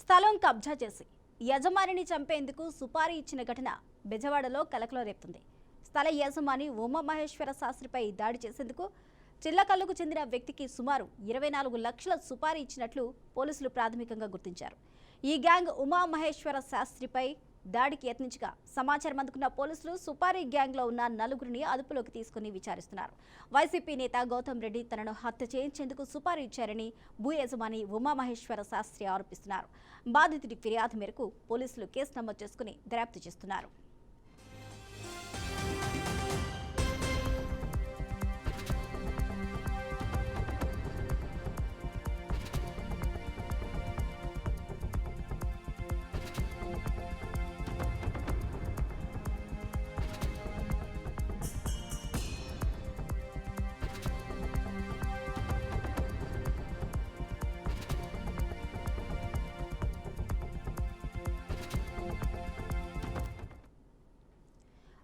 స్థలం కబ్జా చేసి యజమానిని చంపేందుకు సుపారీ ఇచ్చిన ఘటన బెజవాడలో కలకలం రేపుతుంది. స్థల యజమాని ఉమామహేశ్వర శాస్త్రిపై దాడి చేసేందుకు చిల్లకల్లుకు చెందిన వ్యక్తికి సుమారు 24 లక్షల సుపారీ ఇచ్చినట్లు పోలీసులు ప్రాథమికంగా గుర్తించారు. ఈ గ్యాంగ్ ఉమామహేశ్వర శాస్త్రిపై దాడికి యత్నించగా సమాచారం అందుకున్న పోలీసులు సుపారీ గ్యాంగ్లో ఉన్న నలుగురిని అదుపులోకి తీసుకుని విచారిస్తున్నారు. వైసీపీ నేత గౌతమ్ రెడ్డి తనను హత్య చేయించేందుకు సుపారీ ఇచ్చారని భూ యజమాని ఉమామహేశ్వర శాస్త్రి ఆరోపిస్తున్నారు. బాధితుడి ఫిర్యాదు మేరకు పోలీసులు కేసు నమోదు చేసుకుని దర్యాప్తు చేస్తున్నారు.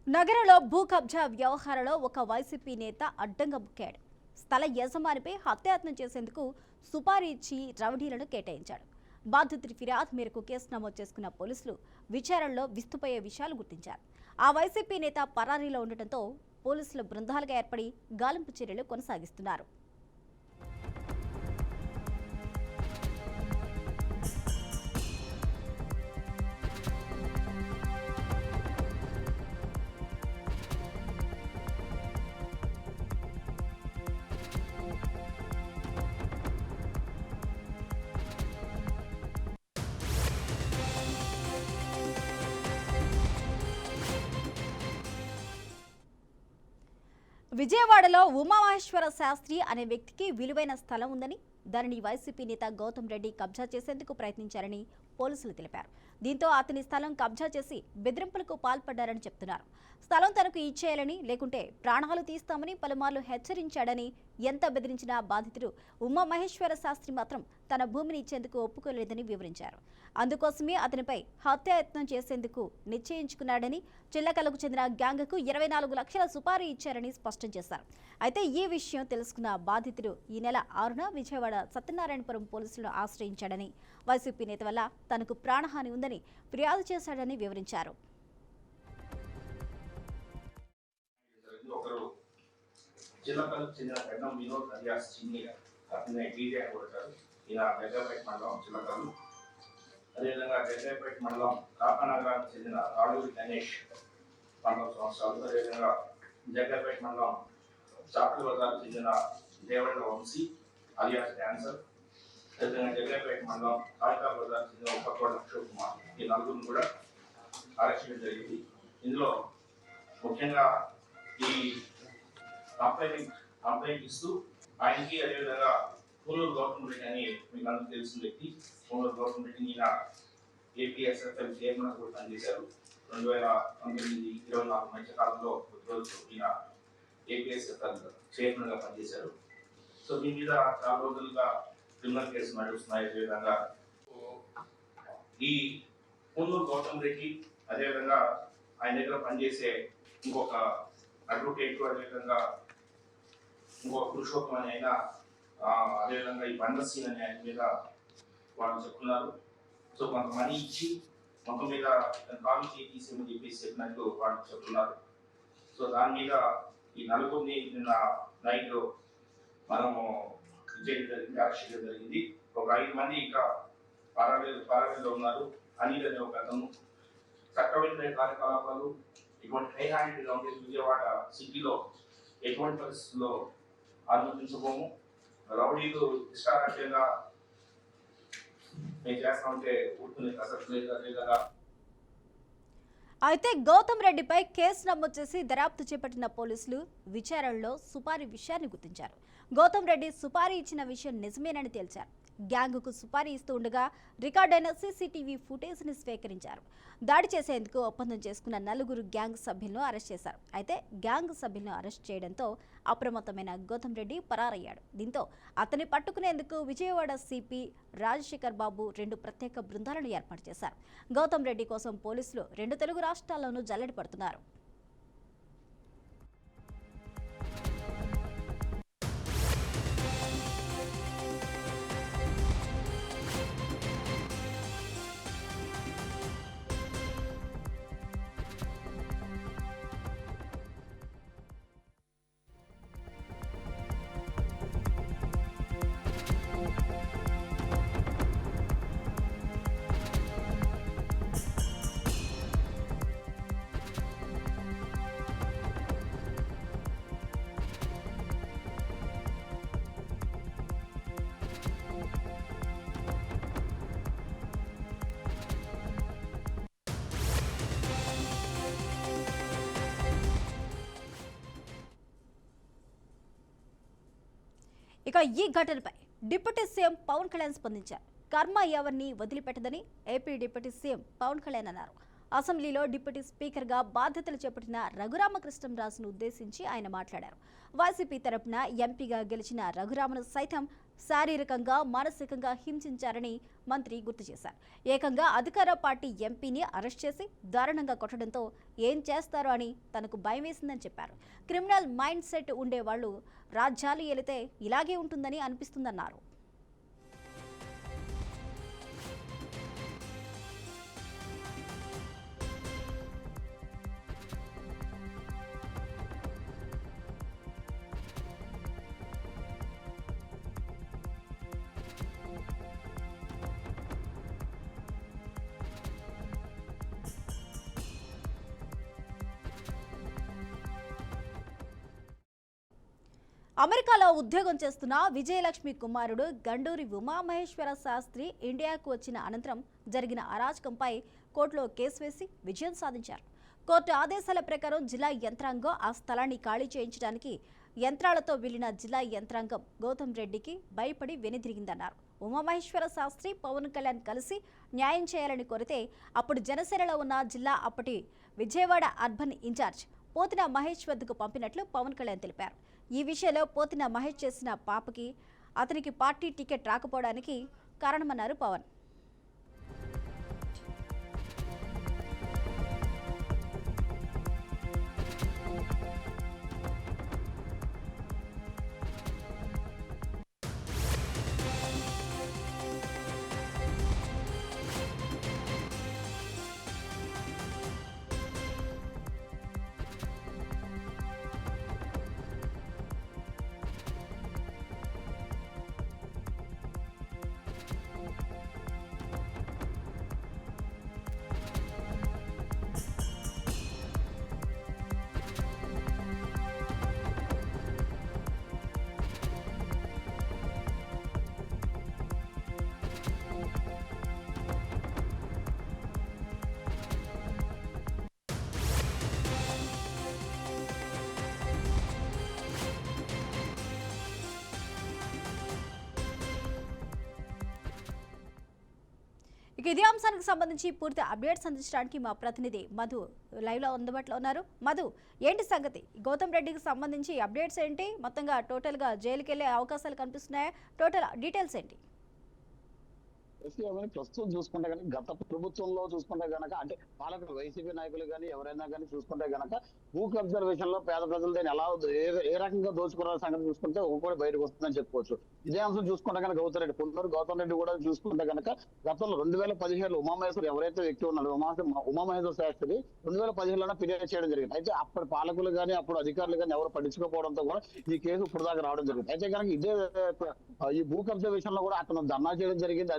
నగరంలో భూ కబ్జా వ్యవహారంలో ఒక వైసీపీ నేత అడ్డంగా బుక్కాడు. స్థల యజమానిపై హత్యాయత్నం చేసేందుకు సుపారీ ఇచ్చి రౌడీలను కేటాయించాడు. బాధితుడి ఫిర్యాదు మేరకు కేసు నమోదు చేసుకున్న పోలీసులు విచారణలో విస్తుపోయే విషయాలు గుర్తించారు. ఆ వైసీపీ నేత పరారీలో ఉండటంతో పోలీసులు బృందాలుగా ఏర్పడి గాలింపు చర్యలు కొనసాగిస్తున్నారు. విజయవాడలో ఉమామహేశ్వర శాస్త్రి అనే వ్యక్తికి విలువైన స్థలం ఉందని, దానిని వైసీపీ నేత గౌతమ్ రెడ్డి కబ్జా చేసేందుకు ప్రయత్నించారని పోలీసులు తెలిపారు. దీంతో అతని స్థలం కబ్జా చేసి బెదిరింపులకు పాల్పడ్డారని చెప్తున్నారు. స్థలం తనకు ఇచ్చేయాలని, లేకుంటే ప్రాణాలు తీస్తామని పలుమార్లు హెచ్చరించాడని, ఎంత బెదిరించినా బాధితుడు ఉమామహేశ్వర శాస్త్రి మాత్రం తన భూమిని ఇచ్చేందుకు ఒప్పుకోలేదని వివరించారు. అందుకోసమే అతనిపై హత్యాయత్నం చేసేందుకు నిశ్చయించుకున్నాడని, చిల్లకల్లుకు చెందిన గ్యాంగ్కు 24 లక్షల సుపారీ ఇచ్చారని స్పష్టం చేశారు. అయితే ఈ విషయం తెలుసుకున్న బాధితుడు ఈ నెల 6న విజయవాడ సత్యనారాయణపురం పోలీసులను ఆశ్రయించాడని, వైసీపీ నేత వల్ల తనకు ప్రాణహాని ఉందని ఫిర్యాదు చేశాడని వివరించారు. చిల్లకల్లుకు చెందిన పెన్నం వినోద్ అలియాస్ చిన్ని అతని డీజే అని కొడతారు. ఈయన గగ్గపేట మండలం చిల్లకల్లు. అదేవిధంగా గగ్గపేట మండలం కాకనగరానికి చెందిన రాడూరి గణేష్ 19 సంవత్సరాలు. అదేవిధంగా జగ్గపేట మండలం చాకుల బజార్కు చెందిన దేవళ్ళ వంశీ అలియాస్ డాన్సర్. అదేవిధంగా జగ్గపేట మండలం కాళికా బజార్కు చెందిన ఉపకోట అక్షయ్ కుమార్. ఈ నలుగురిని కూడా అరెస్ట్ చేయడం జరిగింది. ఇందులో ముఖ్యంగా ఈ కంప్లైంట్ ఇస్తూ ఆయనకి, అదేవిధంగా పూనూరు గౌతమ్ రెడ్డి అని మీకు అందరూ తెలిసిన వ్యక్తి. పూనూరు గౌతమ్ రెడ్డి ఈయన ఏపీఎస్ఎఫ్ఎల్ చైర్మన్ కూడా పనిచేశారు. 2019-24 మధ్య కాలంలో రోజు ఈయన ఏపీఎస్ఎఫ్ఎల్ చైర్మన్ గా పనిచేశారు. సో దీని మీద చాలా రోజులుగా క్రిమినల్ కేసులు నడుస్తున్నాయి. అదేవిధంగా ఈ పూనూరు గౌతమ్ రెడ్డి, అదేవిధంగా ఆయన దగ్గర పనిచేసే ఇంకొక అడ్వకేట్, అదేవిధంగా ఇంకొక పురుషోత్తం అని అయినా, అదేవిధంగా ఈ బండసీన్ అనే ఆయన మీద వాళ్ళు చెప్తున్నారు. సో కొంత మనీ ఇచ్చి మొత్తం మీద కాలు తీసేమని చెప్పేసి చెప్పినట్టు వాళ్ళు చెప్తున్నారు. సో దాని మీద ఈ నలుగురిని నిన్న నైట్ మనము చేయడం జరిగింది, అరెస్ట్ చేయడం జరిగింది. ఒక 5 మంది ఇంకా పరారీలో ఉన్నారు. అనిల్ అనే ఒక అతను చట్ట వ్యతిరేక కార్యకలాపాలు ఇటువంటి హై హ్యాండెడ్గా ఉండే విజయవాడ సిటీలో ఎటువంటి పరిస్థితుల్లో అనుమతించబోము. రౌడీలు ఇష్టారాజ్యంగా మేము చేస్తా ఉంటే ఊరుకునే కసరత్తు లేదా. అయితే గౌతమ్ రెడ్డిపై కేసు నమోదు చేసి దర్యాప్తు చేపట్టిన పోలీసులు విచారణలో సుపారీ విషయాన్ని గుర్తించారు. గౌతమ్ రెడ్డి సుపారీ ఇచ్చిన విషయం నిజమేనని తేల్చారు. గ్యాంగ్కు సుపారీ ఇస్తూ ఉండగా రికార్డైన సీసీటీవీ ఫుటేజ్ని స్వీకరించారు. దాడి చేసేందుకు ఒప్పందం చేసుకున్న 4 గ్యాంగ్ సభ్యులను అరెస్ట్ చేశారు. అయితే గ్యాంగ్ సభ్యులను అరెస్ట్ చేయడంతో అప్రమత్తమైన గౌతమ్ రెడ్డి పరారయ్యాడు. దీంతో అతన్ని పట్టుకునేందుకు విజయవాడ సిపి రాజశేఖర్ బాబు 2 ప్రత్యేక బృందాలను ఏర్పాటు చేశారు. గౌతమ్ రెడ్డి కోసం పోలీసులు 2 తెలుగు రాష్ట్రాల్లోనూ జల్లెడ పడుతున్నారు. ఇక ఈ ఘటనపై డిప్యూటీ సీఎం పవన్ కళ్యాణ్ స్పందించారు. కర్మ ఎవరిని వదిలిపెట్టదని AP deputy CM Pawan Kalyan అన్నారు. అసెంబ్లీలో డిప్యూటీ స్పీకర్గా బాధ్యతలు చేపట్టిన రఘురామకృష్ణంరాజును ఉద్దేశించి ఆయన మాట్లాడారు. వైసీపీ తరపున ఎంపీగా గెలిచిన రఘురామను సైతం శారీరకంగా, మానసికంగా హింసించారని మంత్రి గుర్తు చేశారు. ఏకంగా అధికార పార్టీ ఎంపీని అరెస్ట్ చేసి దారుణంగా కొట్టడంతో ఏం చేస్తారో అని తనకు భయం వేసిందని చెప్పారు. క్రిమినల్ మైండ్ సెట్ ఉండేవాళ్లు రాజ్యాలు ఏలితే ఇలాగే ఉంటుందని అనిపిస్తుందన్నారు. అమెరికాలో ఉద్యోగం చేస్తున్న విజయలక్ష్మి కుమారుడు గండూరి ఉమామహేశ్వర శాస్త్రి ఇండియాకు వచ్చిన అనంతరం జరిగిన అరాచకంపై కోర్టులో కేసు వేసి విజయం సాధించారు. కోర్టు ఆదేశాల ప్రకారం జిల్లా యంత్రాంగం ఆ స్థలాన్ని ఖాళీ చేయించడానికి యంత్రాలతో వెళ్లిన జిల్లా యంత్రాంగం గౌతమ్ రెడ్డికి భయపడి వెనుదిరిగిందన్నారు. ఉమామహేశ్వర శాస్త్రి పవన్ కళ్యాణ్ కలిసి న్యాయం చేయాలని కోరితే అప్పుడు జనసేనలో ఉన్న జిల్లా అప్పటి విజయవాడ అర్బన్ ఇన్ఛార్జ్ పోతిన మహేష్ వద్దకు పంపినట్లు పవన్ కళ్యాణ్ తెలిపారు. ఈ విషయంలో పోతిన మహేష్ చేసిన పాపకి అతనికి పార్టీ టికెట్ రాకపోవడానికి కారణమన్నారు పవన్. ఇక ఇదే అంశానికి సంబంధించి పూర్తి అప్డేట్స్ అందించడానికి మా ప్రతినిధి మధు లైవ్ లో అందుబాటులో ఉన్నారు. మధు, ఏంటి సంగతి? గౌతమ్ రెడ్డికి సంబంధించి అప్డేట్స్ ఏంటి? మొత్తంగా టోటల్ గా జైలుకి వెళ్లే అవకాశాలు కనిపిస్తున్నాయా? టోటల్ డీటెయిల్స్ ఏంటి? ప్రస్తుతం చూసుకుంటే కనుక గత ప్రభుత్వంలో చూసుకుంటే గనక అంటే పాలకులు వైసీపీ నాయకులు కానీ ఎవరైనా కానీ చూసుకుంటే గనక భూ కబ్జర్వేషన్ లో పేద ప్రజలు దాన్ని ఎలా ఏ రకంగా దోచుకున్న సంగతి చూసుకుంటే ఒక్కొక్కటి బయటకు వస్తుందని చెప్పుకోవచ్చు. ఇదే అంశం చూసుకుంటే కనుక గౌతమ్ రెడ్డి కూడా చూసుకుంటే కనుక గతంలో 2017 ఉమామహేశ్వర్ ఎవరైతే వ్యక్తి ఉన్నారో ఉమామహేశ్వర శాస్త్రి 2017లోనే ఫిర్యాదు చేయడం జరిగింది. అయితే అప్పటి పాలకులు కానీ అప్పుడు అధికారులు కానీ ఎవరు పట్టించుకోవడంతో కూడా ఈ కేసు ఇప్పుడు దాకా రావడం జరిగింది. అయితే కనుక ఇదే ఈ భూ కబ్జర్వేషన్ లో కూడా అతను ధర్నా చేయడం జరిగింది.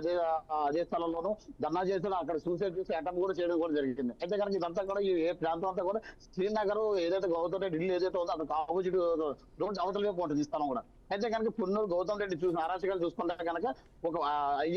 అదే స్థలంలోనూ ధర్నా చేసిన అక్కడ సూసైడ్ చేసి అటెంప్ట్ కూడా చేయడం కూడా జరిగింది. అయితే కనుక ఇదంతా కూడా ఏ ప్రాంతం అంతా కూడా శ్రీనగర్ ఏదైతే గౌతమ్ రెడ్డి ఇల్లు ఏదైతే ఉందో అతనికి ఆపోజిట్ రోడ్ అవతల వైపు ఉంటుంది ఈ స్థలం కూడా. అయితే కనుక పున్నూరు గౌతమ్ రెడ్డి చూసిన అరాచకాలు చూసుకుంటే కనుక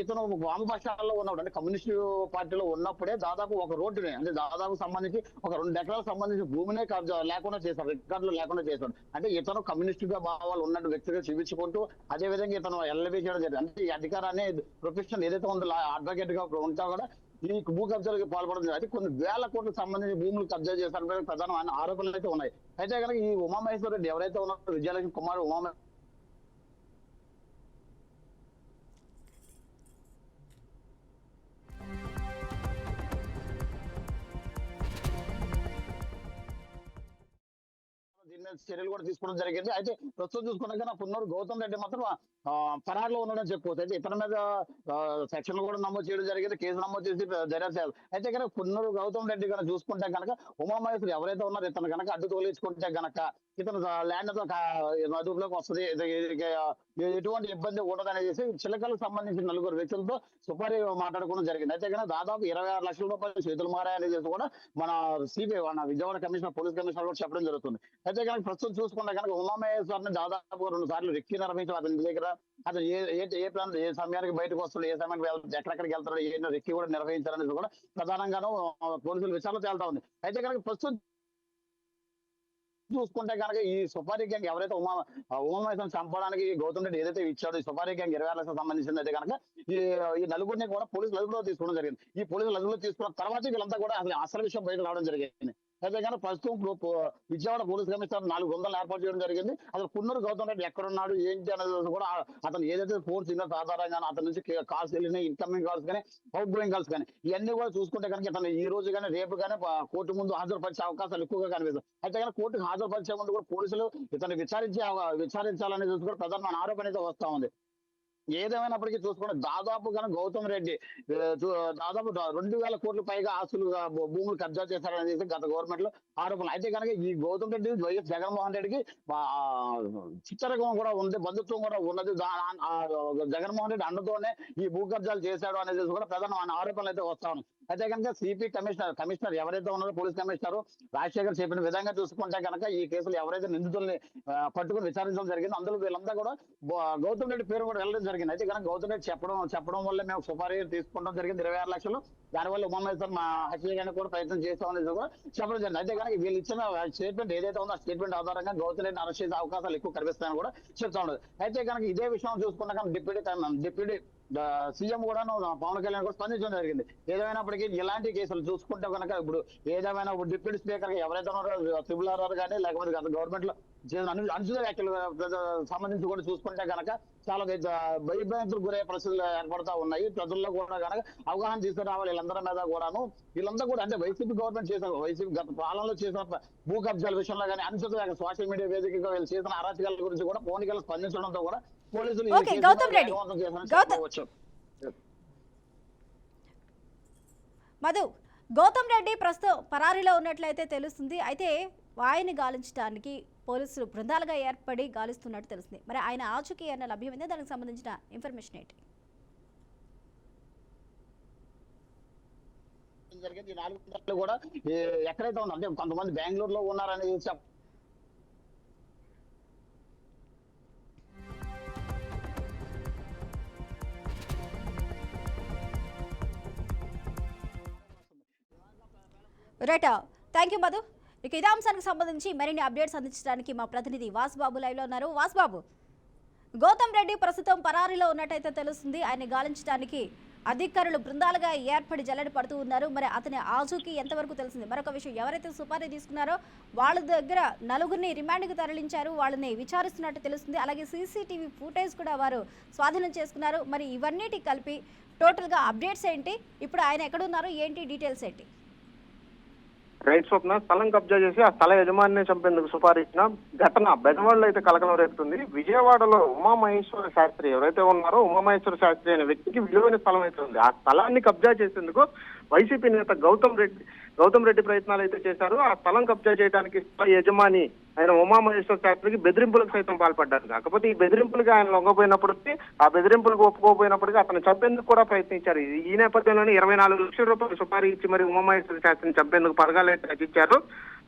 ఇతను వామపక్షాలలో ఉన్నప్పుడు అంటే కమ్యూనిస్ట్ పార్టీలో ఉన్నప్పుడే దాదాపు ఒక రోడ్డుని అంటే దాదాపు సంబంధించి ఒక 2 ఎకరాలకు సంబంధించి భూమినే లేకుండా చేశారు, రికార్డులు లేకుండా చేశాడు. అంటే ఇతను కమ్యూనిస్ట్ గా భావాలు ఉన్నట్టు వ్యక్తిగా చూపించుకుంటూ అదే విధంగా ఇతను ఎల్ఎబీ చేయడం జరిగింది. అంటే ఈ అధికారాన్ని ప్రొఫెషన్ ఏదైతే ఉందో అడ్వకేట్ గా ఉంటా కూడా ఈ భూ కబ్జాలకు పాల్పడుతుంది. అయితే కొన్ని వేల కోట్లకు సంబంధించి భూములు కబ్జా చేశారని ప్రధానమైన ఆరోపణలు అయితే ఉన్నాయి. అయితే కనుక ఈ ఉమామహేశ్వర రెడ్డి ఎవరైతే ఉన్నారో విజయలక్ష్మి కుమార్ చర్యలు కూడా తీసుకోవడం జరిగింది. అయితే ప్రస్తుతం చూసుకున్నాక పున్నూరు గౌతమ్ రెడ్డి మాత్రం పరారులో ఉన్నాడని చెప్పుకోవచ్చు. అయితే ఇతని మీద సెక్షన్లు కూడా నమోదు చేయడం జరిగింది, కేసు నమోదు చేసి దర్యాప్తు. అయితే కనుక పున్నూరు గౌతమ్ రెడ్డి కనుక చూసుకుంటే కనుక ఉమామహేశ్వరి ఎవరైతే ఉన్నారో ఇతను కనుక అడ్డు తోలించుకుంటే కనుక ఇతను ల్యాండ్ అదుపులోకి వస్తుంది, ఎటువంటి ఇబ్బంది ఉండదు అనేసి చిలకలకు సంబంధించిన 4 వ్యక్తులతో సుపారీ మాట్లాడుకోవడం జరిగింది. అయితే కనుక దాదాపు 26 లక్షల రూపాయలు చేతులు మారాయనేసి కూడా మన సిబిఐ మన విజయవాడ పోలీస్ కమిషనర్ కూడా చెప్పడం జరుగుతుంది. అయితే కనుక ప్రస్తుతం చూసుకుంటే కనుక ఉమామహేశ్వరిని దాదాపు 2 సార్లు రెక్కి నిర్వహించారు. అతని దగ్గర అతను ఏ ప్రాంతం ఏ సమయానికి బయటకు వస్తాడు, ఏ సమయానికి ఎక్కడెక్కడికి వెళ్తాడు, ఏ రెక్కి కూడా నిర్వహించారనేది కూడా ప్రధానంగాను పోలీసుల విషయాల్లో తేలుతా ఉంది. అయితే కనుక ప్రస్తుతం చూసుకుంటే కనుక ఈ సుపారీ గ్యాంగ్ ఎవరైతే ఉమామహేశ్వరం చంపడానికి గౌతమ్ రెడ్డి ఏదైతే ఇచ్చాడో ఈ సుపారీ గ్యాంగ్ 20 లక్షలకు సంబంధించింది అయితే కనుక ఈ నలుగురిని కూడా పోలీసులు అదుపులో తీసుకోవడం జరిగింది. ఈ పోలీసులు అదుపులో తీసుకున్న తర్వాత వీళ్ళంతా కూడా అసలు విషయం బయట రావడం జరిగింది. అయితే కనుక ప్రస్తుతం విజయవాడ పోలీస్ కమిషనర్ 4 బృందాలు ఏర్పాటు చేయడం జరిగింది. అసలు కున్నూరు గౌతమ్ రెడ్డి ఎక్కడున్నాడు ఏంటి అనేది కూడా అతను ఏదైతే ఫోన్ సిగ్నల్స్ ఆధారంగా అతని నుంచి కాల్స్ వెళ్ళినాయి, ఇన్కమింగ్ కాల్స్ కానీ అవుట్ గోయింగ్ కాల్స్ కానీ ఇవన్నీ కూడా చూసుకుంటే కనుక ఇతను ఈ రోజు కానీ రేపు కానీ కోర్టు ముందు హాజరుపరిచే అవకాశాలు ఎక్కువగా కనిపిస్తాయి. అయితే కనుక కోర్టుకు హాజరుపరిచే ముందు కూడా పోలీసులు ఇతను విచారించాలనేది కూడా ప్రధానమైన ఆరోపణ అయితే వస్తా ఉంది. ఏదేమైనప్పటికీ చూసుకుంటే దాదాపు కానీ గౌతమ్ రెడ్డి దాదాపు 2,000 కోట్ల పైగా ఆస్తులు భూములు కబ్జా చేశారనేది గత గవర్నమెంట్ లో ఆరోపణలు. అయితే కనుక ఈ గౌతమ్ రెడ్డి వైఎస్ జగన్మోహన్ రెడ్డికి చిత్తరకం కూడా ఉంది, బంధుత్వం కూడా ఉన్నది. జగన్మోహన్ రెడ్డి అండతోనే ఈ భూ కబ్జాలు చేశాడు అనేది కూడా ప్రధానమైన ఆరోపణలు అయితే వస్తా ఉన్నాయి. అయితే కనుక సిపి కమిషనర్ ఎవరైతే ఉన్నారో పోలీస్ కమిషనర్ రాజశేఖర్ చెప్పిన విధంగా చూసుకుంటే కనుక ఈ కేసులు ఎవరైతే నిందితుల్ని పట్టుకుని విచారించడం జరిగిందో అందులో వీళ్ళంతా కూడా గౌతమ్ రెడ్డి పేరు కూడా వెళ్ళడం జరిగింది. అయితే కనుక గౌతమ్ రెడ్డి చెప్పడం వల్ల మేము సుపారీ తీసుకుంటాం జరిగింది 26 లక్షలు. దానివల్ల ఉమామహేశ్వరం మా హత్య కూడా ప్రయత్నం చేస్తామనేది కూడా చెప్పడం జరిగింది. అయితే కనుక వీళ్ళు ఇచ్చిన స్టేట్మెంట్ ఏదైతే ఉందో ఆ స్టేట్మెంట్ ఆధారంగా గౌతమ్ రెడ్డిని అరెస్ట్ చేసే అవకాశాలు ఎక్కువ కనిపిస్తాయని కూడా చెప్తా ఉండదు. అయితే కనుక ఇదే విషయం చూసుకున్నాక డిప్యూటీ సీఎం కూడా పవన్ కళ్యాణ్ కూడా స్పందించడం జరిగింది. ఏదేమైనప్పటికీ ఇలాంటి కేసులు చూసుకుంటే కనుక ఇప్పుడు ఏదేమైనా డిప్యూటీ స్పీకర్ ఎవరైతే ఉన్నారో RRR కానీ లేకపోతే గత గవర్నమెంట్ లో అనుచిత వ్యాఖ్యలు సంబంధించి కూడా చూసుకుంటే కనుక చాలా భయభ్రాంతులకు గురయ్యే పరిస్థితులు ఏర్పడతా ఉన్నాయి. ప్రజల్లో కూడా కనుక అవగాహన తీసుకురావాలి వీళ్ళందరి మీద కూడాను. వీళ్ళంతా కూడా అంటే వైసీపీ గవర్నమెంట్ చేసిన వైసీపీ గత పాలనలో చేసిన భూ కబ్జాల విషయంలో కానీ అనుచిత వ్యాఖ్యలు సోషల్ మీడియా వేదికగా వీళ్ళు చేసిన అరాచకాల గురించి కూడా పవన్ కళ్యాణ్ స్పందించడంతో కూడా పోలీసులు మధు గౌతమ్ రెడ్డి ప్రస్తుతం పరారీలో ఉన్నట్లయితే తెలుస్తుంది. అయితే ఆయన్ని గాలించడానికి పోలీసులు బృందాలుగా ఏర్పడి గాలిస్తున్నట్టు తెలుస్తుంది. మరి ఆయన ఆచూకీ ఏమైనా లభ్యమైందా? దానికి సంబంధించిన ఇన్ఫర్మేషన్ ఏంటి? జరిగింది. ఈ 4 గంటలు కూడా ఎక్కడైతే ఉన్నారు అంటే కొంతమంది బెంగళూరులో ఉన్నారని రైట్, థ్యాంక్ యూ మధు. ఇక ఇదే అంశానికి సంబంధించి మరిన్ని అప్డేట్స్ అందించడానికి మా ప్రతినిధి వాసుబాబు లైవ్లో ఉన్నారు. వాసుబాబు, గౌతమ్ రెడ్డి ప్రస్తుతం పరారీలో ఉన్నట్టయితే తెలుస్తుంది. ఆయన గాలించడానికి అధికారులు బృందాలుగా ఏర్పడి జల్లడి పడుతూ ఉన్నారు. మరి అతని ఆచూకీ ఎంతవరకు తెలిసింది? మరొక విషయం, ఎవరైతే సుపారీ తీసుకున్నారో వాళ్ళ దగ్గర 4గురిని రిమాండ్కి తరలించారు, వాళ్ళని విచారిస్తున్నట్టు తెలుస్తుంది. అలాగే సీసీటీవీ ఫుటేజ్ కూడా వారు స్వాధీనం చేసుకున్నారు. మరి ఇవన్నిటి కలిపి టోటల్గా అప్డేట్స్ ఏంటి? ఇప్పుడు ఆయన ఎక్కడున్నారు, ఏంటి డీటెయిల్స్ ఏంటి? రైట్ స్వప్న, స్థలం కబ్జా చేసి ఆ స్థల యజమానిని చంపేందుకు సుపారించిన ఘటన బెజవాడలో అయితే కలకలం రేపుతుంది. విజయవాడలో ఉమామహేశ్వర శాస్త్రి ఎవరైతే ఉన్నారో ఉమామహేశ్వర శాస్త్రి అనే వ్యక్తికి విలువైన స్థలం అయితే ఉంది. ఆ స్థలాన్ని కబ్జా చేసేందుకు వైసీపీ నేత గౌతమ్ రెడ్డి ప్రయత్నాలు అయితే చేశారు. ఆ స్థలం కబ్జా చేయడానికి యజమాని ఆయన ఉమామహేశ్వర శాస్త్రికి బెదిరింపులకు సైతం పాల్పడ్డారు. కాకపోతే ఈ బెదిరింపులుగా ఆయన లొంగపోయినప్పటికీ, ఆ బెదిరింపులకు ఒప్పుకోపోయినప్పటికీ అతను చంపేందుకు కూడా ప్రయత్నించారు. ఈ నేపథ్యంలోనే 24 లక్షల రూపాయలు సుపారీ ఇచ్చి మరి ఉమామహేశ్వర శాస్త్రిని చంపేందుకు పరగాలు అయితే రచించారు.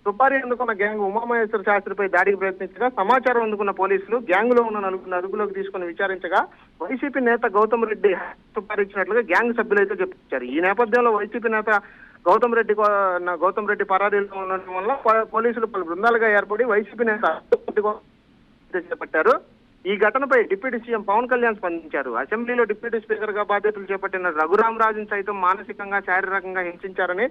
సుపారీ అందుకున్న గ్యాంగ్ ఉమామహేశ్వర శాస్త్రిపై దాడికి ప్రయత్నించగా సమాచారం అందుకున్న పోలీసులు గ్యాంగ్ లో ఉన్న 4 అదుపులోకి తీసుకుని విచారించగా వైసీపీ నేత గౌతమ్ రెడ్డి సుపారీ ఇచ్చినట్లుగా గ్యాంగ్ సభ్యులు అయితే చెప్పించారు. ఈ నేపథ్యంలో వైసీపీ నేత గౌతమ్ రెడ్డి పరారీలో ఉండడం వల్ల పోలీసులు పలు బృందాలుగా ఏర్పడి వైసీపీ నేత చేపట్టారు. ఈ ఘటనపై డిప్యూటీ సీఎం పవన్ కళ్యాణ్ స్పందించారు. అసెంబ్లీలో డిప్యూటీ స్పీకర్ గా బాధ్యతలు చేపట్టిన రఘురామరాజును సైతం మానసికంగా శారీరకంగా హింసించారని,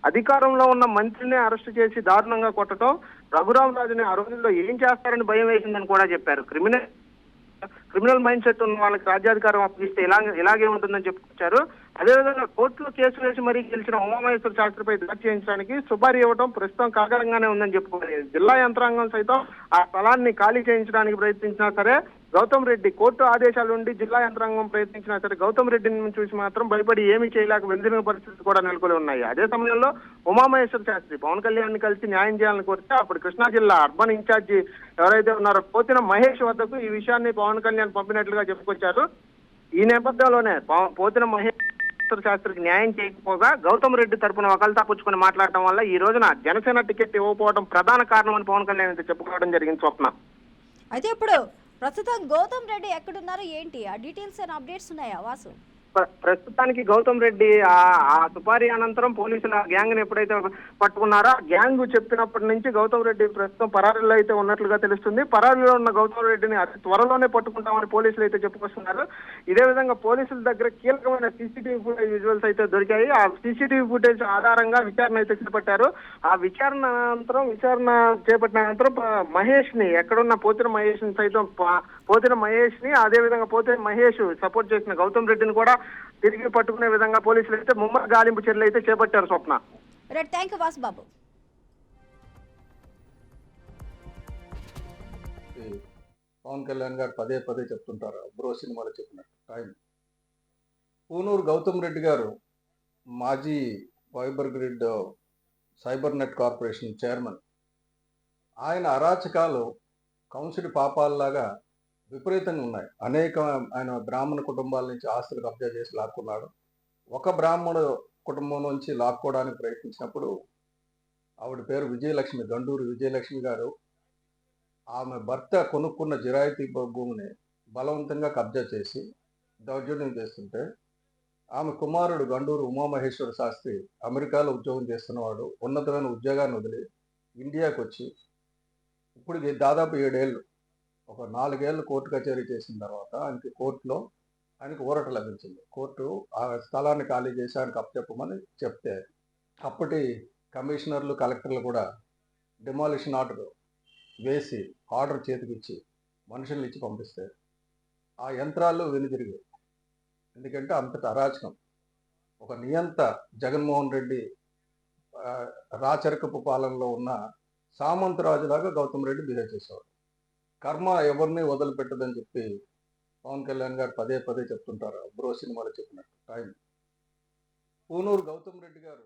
అధికారంలో ఉన్న మంత్రిని అరెస్టు చేసి దారుణంగా కొట్టడం, రఘురామరాజుని ఆ రోజుల్లో ఏం చేస్తారని భయం వేసిందని కూడా చెప్పారు. క్రిమినల్ మైండ్ సెట్ ఉన్న వాళ్ళకి రాజ్యాధికారం అప్పగిస్తే ఇలాగే ఉంటుందని చెప్పుకొచ్చారు. అదేవిధంగా కోర్టులో కేసు వేసి మరీ గెలిచిన ఉమామహేశ్వర శాస్త్రిపై దాడి చేయించడానికి సుపారీ ఇవ్వడం ప్రస్తుతం కాకరంగానే ఉందని చెప్పుకోవాలి. జిల్లా యంత్రాంగం సైతం ఆ స్థలాన్ని ఖాళీ చేయించడానికి ప్రయత్నించినా సరే గౌతమ్ రెడ్డి కోర్టు ఆదేశాల నుండి జిల్లా యంత్రాంగం ప్రయత్నించినా సరే గౌతమ్ రెడ్డిని చూసి మాత్రం భయపడి ఏమీ చేయలేక వెందిరిన పరిస్థితులు కూడా నెలకొని ఉన్నాయి. అదే సమయంలో ఉమామహేశ్వర శాస్త్రి పవన్ కళ్యాణ్ కలిసి న్యాయం చేయాలని కోరితే అప్పుడు కృష్ణా జిల్లా అర్బన్ ఇన్ఛార్జి ఎవరైతే ఉన్నారో పోతిన మహేష్ వద్దకు ఈ విషయాన్ని పవన్ కళ్యాణ్ పంపినట్లుగా చెప్పుకొచ్చారు. ఈ నేపథ్యంలోనే పోతిన మహేష్ శాస్త్రికి న్యాయం చేయకపోగా గౌతమ్ రెడ్డి తరపున వకల్తా పుచ్చుకొని మాట్లాడటం వల్ల ఈ రోజున జనసేన టికెట్ ఇవ్వకపోవడం ప్రధాన కారణం అని పవన్ కళ్యాణ్ అయితే చెప్పుకోవడం జరిగింది. స్వప్న, అయితే ఇప్పుడు ప్రస్తుతం గౌతమ్ రెడ్డి ఎక్కడున్నారు, ఏంటి ఆ డీటెయిల్స్ అండ్ అప్డేట్స్ ఉన్నాయా వాసు? ప్రస్తుతానికి గౌతమ్ రెడ్డి ఆ సుపారీ అనంతరం పోలీసులు ఆ గ్యాంగ్ ని ఎప్పుడైతే పట్టుకున్నారో ఆ గ్యాంగ్ చెప్పినప్పటి నుంచి గౌతమ్ రెడ్డి ప్రస్తుతం పరారీలో అయితే ఉన్నట్లుగా తెలుస్తుంది. పరారీలో ఉన్న గౌతమ్ రెడ్డిని అతి త్వరలోనే పట్టుకుంటామని పోలీసులు అయితే చెప్పుకొస్తున్నారు. ఇదే విధంగా పోలీసుల దగ్గర కీలకమైన సీసీటీవీ ఫుటేజ్ విజువల్స్ అయితే దొరికాయి. ఆ సీసీటీవీ ఫుటేజ్ ఆధారంగా విచారణ అయితే చేపట్టారు. ఆ విచారణ చేపట్టిన అనంతరం మహేష్ ని ఎక్కడున్న పోతిన మహేష్ ని సైతం పోతిన మహేష్ ని అదే విధంగా పోతిన మహేష్ సపోర్ట్ చేసిన గౌతమ్ రెడ్డిని కూడా తిరిగి పట్టుకునే విధంగా పోలీసులు అయితే ముమ్మర గాలింపు చర్యలు అయితే చేపట్టారు. Swapna. Right, thank you Vasubabu. Pawan Kalyan గారు పదే పదే చెప్తుంటారు, బ్రో సినిమాలో చెప్పినట్టు టైం. పూనూరు గౌతమ్ రెడ్డి గారు మాజీ fibre grid cyber net corporation chairman. ఆయన అరాచకాలు కౌన్సిల్ పాపాలలాగా విపరీతంగా ఉన్నాయి. ఆయన బ్రాహ్మణ కుటుంబాల నుంచి ఆస్తులు కబ్జా చేసి లాక్కున్నాడు. ఒక బ్రాహ్మణ కుటుంబం నుంచి లాక్కోవడానికి ప్రయత్నించినప్పుడు ఆవిడ పేరు విజయలక్ష్మి, గండూరు విజయలక్ష్మి గారు, ఆమె భర్త కొనుక్కున్న జిరాయితీ భూమిని బలవంతంగా కబ్జా చేసి దౌర్జన్యం చేస్తుంటే ఆమె కుమారుడు గండూరు ఉమామహేశ్వర శాస్త్రి అమెరికాలో ఉద్యోగం చేస్తున్నవాడు, ఉన్నతమైన ఉద్యోగాన్ని వదిలి ఇండియాకి వచ్చి ఇప్పుడు దాదాపు 7 ఏళ్ళు, ఒక 4 ఏళ్ళు కోర్టు కచేరీ చేసిన తర్వాత ఆయనకి ఊరట లభించింది. కోర్టు ఆ స్థలాన్ని ఖాళీ చేసి ఆయనకు అప్పచెప్పమని చెప్తే అప్పటి కమిషనర్లు కలెక్టర్లు కూడా డిమాలిషన్ ఆర్డర్ వేసి ఆర్డర్ చేతికిచ్చి మనుషుల్ని ఇచ్చి పంపిస్తే ఆ యంత్రాలు వెనుదిరిగాయి. ఎందుకంటే అంతటి అరాచకం. ఒక నియంత జగన్మోహన్ రెడ్డి రాచరికపు పాలనలో ఉన్న సామంతరాజులాగా గౌతమ్ రెడ్డి బిహేవ్ చేసేవాడు. కర్మ ఎవరిని వదిలిపెట్టదని చెప్పి పవన్ కళ్యాణ్ గారు పదే పదే చెప్తుంటారు, బ్రో సినిమాలో చెప్పినట్టు టైం. పూనూరు గౌతమ్ రెడ్డి గారు